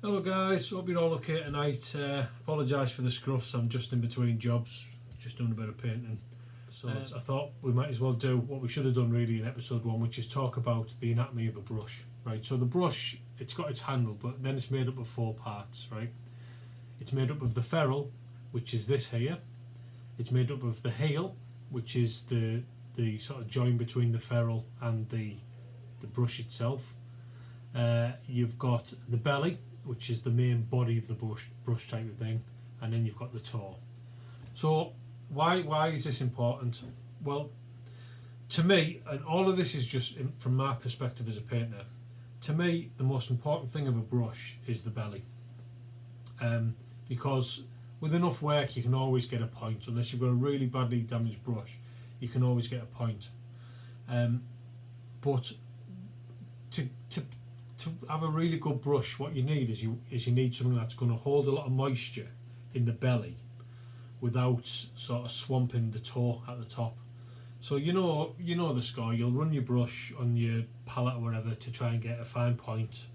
Hello guys, hope you're all okay tonight. Apologise for the scruffs, I'm just in between jobs, just doing a bit of painting. So I thought we might as well do what we should have done really in episode 1, which is talk about the anatomy of a brush. Right, so the brush, it's got its handle, but then it's made up of 4 parts, right? It's made up of the ferrule, which is this here. It's made up of the heel, which is the sort of join between the ferrule and the brush itself. You've got the belly, which is the main body of the brush type of thing, and then you've got the toe. So why is this important? Well, to me, and all of this is just from my perspective as a painter, to me the most important thing of a brush is the belly, because with enough work you can always get a point. Unless you've got a really badly damaged brush, you can always get a point. But to have a really good brush, what you need is you need something that's going to hold a lot of moisture in the belly without sort of swamping the toe at the top. So you know the score. You'll run your brush on your palette or whatever to try and get a fine point,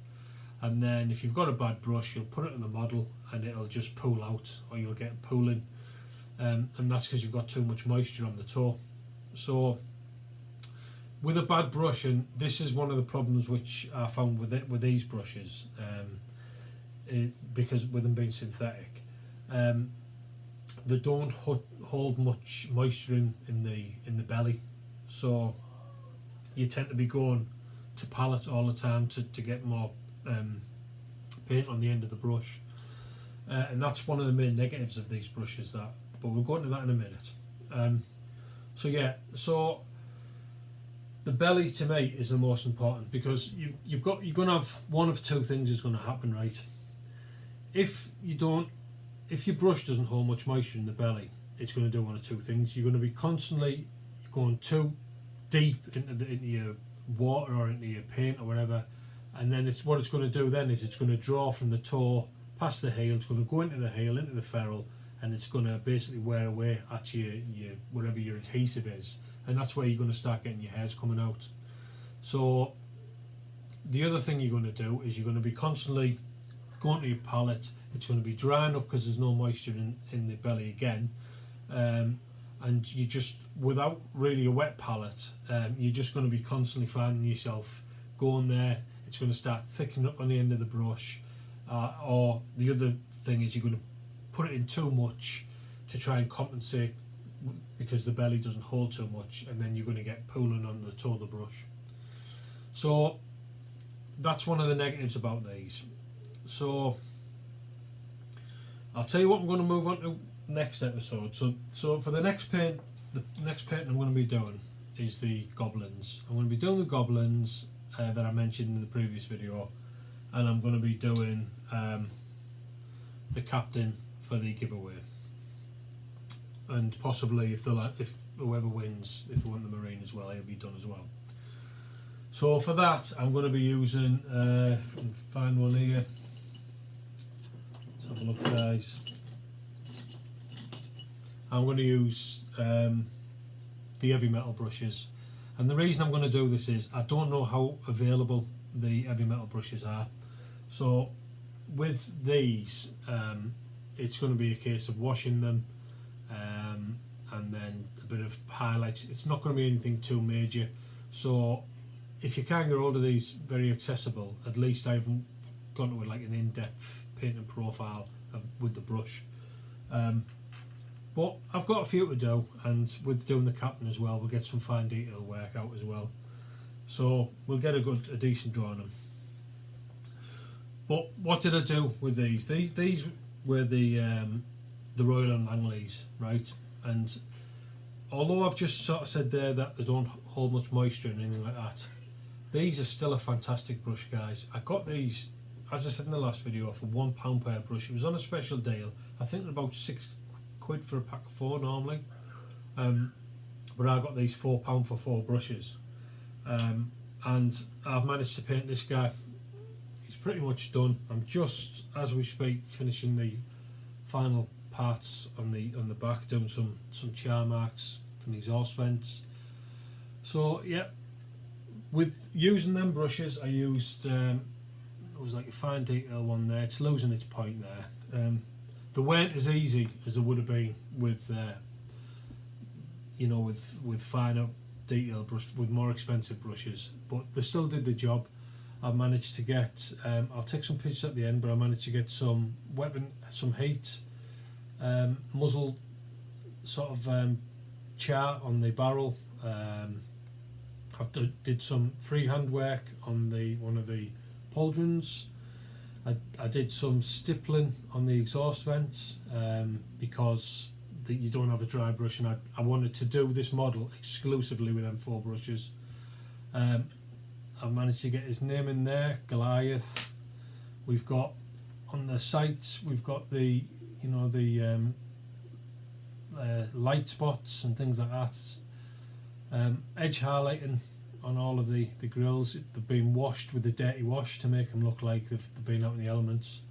and then if you've got a bad brush, you'll put it in the model and it'll just pool out, or you'll get pooling, and that's because you've got too much moisture on the toe. So with a bad brush, and this is one of the problems which I found with these brushes, because with them being synthetic, they don't hold much moisture in the belly, so you tend to be going to palette all the time to get more paint on the end of the brush, and that's one of the main negatives of these brushes. But we'll go into that in a minute. So the belly to me is the most important, because you're going to have one of two things is going to happen, right? If your brush doesn't hold much moisture in the belly, it's going to do one of two things. You're going to be constantly going too deep into your water or into your paint or whatever, and then what it's going to do then is it's going to draw from the toe past the heel. It's going to go into the heel, into the ferrule, and it's going to basically wear away at your wherever your adhesive is, and that's where you're going to start getting your hairs coming out. So the other thing you're going to do is you're going to be constantly going to your palette. It's going to be drying up because there's no moisture in the belly again, and you just, without really a wet palette, you're just going to be constantly finding yourself going there. It's going to start thickening up on the end of the brush, or the other thing is you're going to put it in too much to try and compensate because the belly doesn't hold too much, and then you're going to get pooling on the toe of the brush. So that's one of the negatives about these. So I'll tell you what I'm going to move on to next episode. So for the next paint I'm going to be doing is the goblins. I'm going to be doing the goblins that I mentioned in the previous video, and I'm going to be doing the captain for the giveaway, and possibly if whoever wins, if they want the marine as well, he'll be done as well. So for that I'm going to be using if I can find one here. Let's have a look, guys. I'm going to use the heavy metal brushes, and the reason I'm going to do this is I don't know how available the heavy metal brushes are. So with these, it's going to be a case of washing them, and then a bit of highlights. It's not going to be anything too major. So if you can get hold of these, very accessible. At least I haven't gone to like an in-depth painting profile with the brush. But I've got a few to do, and with doing the captain as well, we'll get some fine detail work out as well. So we'll get a decent draw on them. But what did I do with these? These were the Royal and Langnickel, right? And although I've just sort of said there that they don't hold much moisture and anything like that, these are still a fantastic brush, guys. I got these, as I said in the last video, for £1 per brush. It was on a special deal. I think they're about £6 for a pack of 4 normally, but I got these £4 for 4 brushes, and I've managed to paint this guy. He's pretty much done. I'm just, as we speak, finishing the final parts on the back, doing some char marks from the exhaust vents. So yeah, with using them brushes, I used There was like a fine detail one there. It's losing its point there. They weren't as easy as they would have been with, with finer detail brush, with more expensive brushes. But they still did the job. I managed to get. I'll take some pictures at the end, but I managed to get some heat, muzzle sort of chart on the barrel. Did some freehand work on one of the pauldrons. I did some stippling on the exhaust vents because you don't have a dry brush, and I wanted to do this model exclusively with M4 brushes. I managed to get his name in there, Goliath. We've got on the sights, we've got the light spots and things like that. Edge highlighting on all of the grills. They've been washed with a dirty wash to make them look like they've been out in the elements.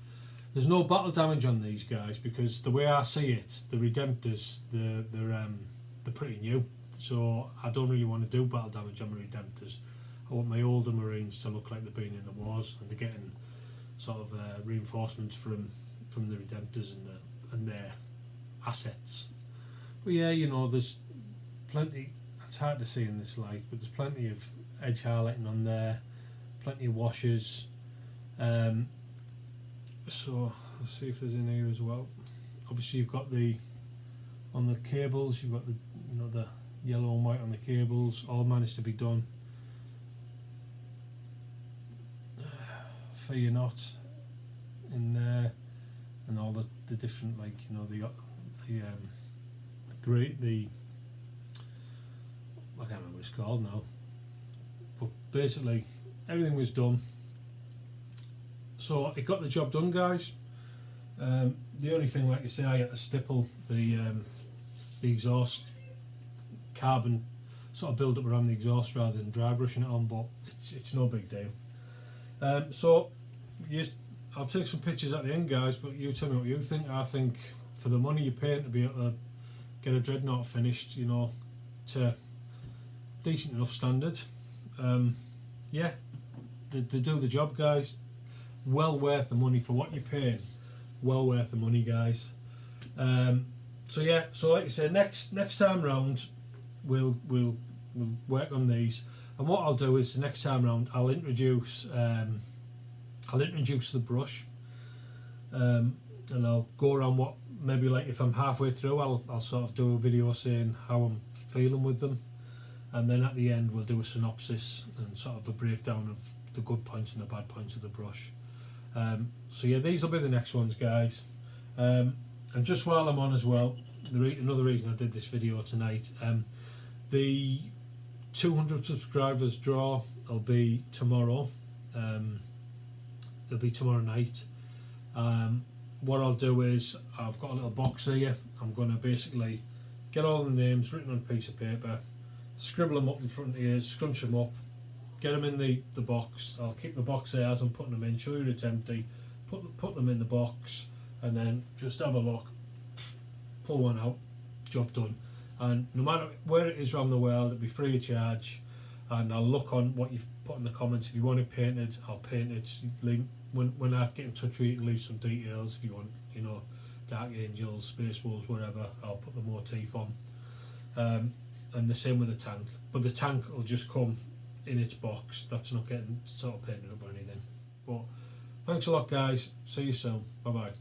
There's no battle damage on these guys because the way I see it, the Redemptors, they're pretty new. So I don't really want to do battle damage on my Redemptors. I want my older Marines to look like they've been in the wars, and they're getting sort of reinforcements from the Redemptors and their assets. But yeah, there's plenty. It's hard to see in this light, but there's plenty of edge highlighting on there, plenty of washes. So let's see if there's in here as well. Obviously, you've got on the cables. You've got the yellow and white on the cables. All managed to be done. Fear not in there, and all the different I can't remember what it's called now, but basically everything was done, so it got the job done, guys. The only thing, like you say, I had to stipple the exhaust carbon sort of build up around the exhaust rather than dry brushing it on, but it's no big deal. So I'll take some pictures at the end, guys, but you tell me what you think. I think for the money you're paying to be able to get a Dreadnought finished, to decent enough standard, yeah, they do the job, guys. Well worth the money for what you're paying. Well worth the money, guys. So yeah, so like I say, next time round we'll work on these, and what I'll do is next time round I'll introduce the brush, and I'll go around what, maybe like if I'm halfway through, I'll sort of do a video saying how I'm feeling with them, and then at the end we'll do a synopsis and sort of a breakdown of the good points and the bad points of the brush. So yeah, these will be the next ones, guys. And just while I'm on as well, another reason I did this video tonight, the 200 subscribers draw will be tomorrow. It'll be tomorrow night. What I'll do is, I've got a little box here. I'm going to basically get all the names written on a piece of paper, scribble them up in front of you, scrunch them up, get them in the box. I'll keep the box there as I'm putting them in, show you it's empty, put them in the box, and then just have a look, pull one out, job done. And no matter where it is around the world, it'll be free of charge, and I'll look on what you've put in the comments. If you want it painted, I'll paint it. When I get in touch with you, you can leave some details if you want, Dark Angels, Space Wolves, whatever, I'll put the motif on. And the same with the tank, but the tank will just come in its box. That's not getting sort of painted up or anything. But thanks a lot, guys. See you soon. Bye bye.